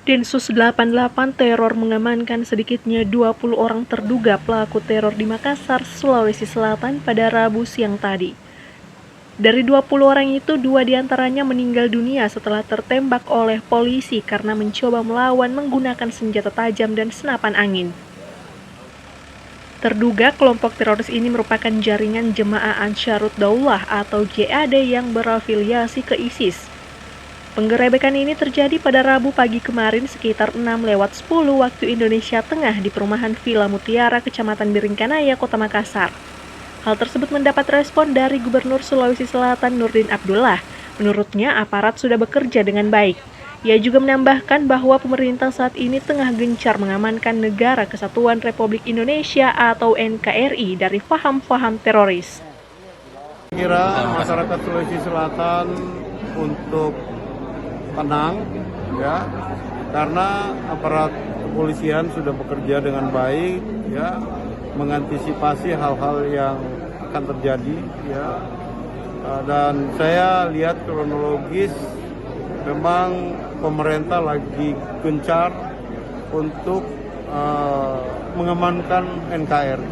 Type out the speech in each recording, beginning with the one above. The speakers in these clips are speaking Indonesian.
Densus 88 teror mengamankan sedikitnya 20 orang terduga pelaku teror di Makassar, Sulawesi Selatan pada Rabu siang tadi. Dari 20 orang itu, 2 diantaranya meninggal dunia setelah tertembak oleh polisi karena mencoba melawan menggunakan senjata tajam dan senapan angin. Terduga kelompok teroris ini merupakan jaringan Jemaah Ansharut Daulah atau JAD yang berafiliasi ke ISIS. Penggerebekan ini terjadi pada Rabu pagi kemarin sekitar 6:10 waktu Indonesia Tengah di perumahan Villa Mutiara, Kecamatan Biringkanaya, Kota Makassar. Hal tersebut mendapat respon dari Gubernur Sulawesi Selatan Nurdin Abdullah. Menurutnya, aparat sudah bekerja dengan baik. Ia juga menambahkan bahwa pemerintah saat ini tengah gencar mengamankan Negara Kesatuan Republik Indonesia atau NKRI dari faham-faham teroris. Kira masyarakat Sulawesi Selatan untuk tenang, ya, karena aparat kepolisian sudah bekerja dengan baik, ya, mengantisipasi hal-hal yang akan terjadi, ya. Dan saya lihat kronologis memang pemerintah lagi gencar untuk mengamankan NKRI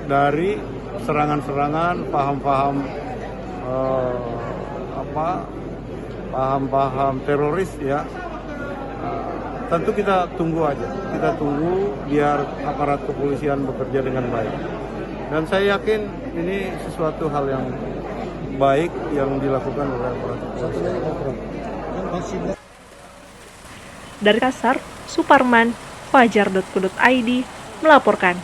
dari serangan-serangan paham-paham paham-paham teroris, ya. Tentu kita tunggu aja, kita tunggu biar aparat kepolisian bekerja dengan baik. Dan saya yakin ini sesuatu hal yang baik yang dilakukan oleh aparat kepolisian. Dari Makassar, Suparman, Fajar.co.id melaporkan.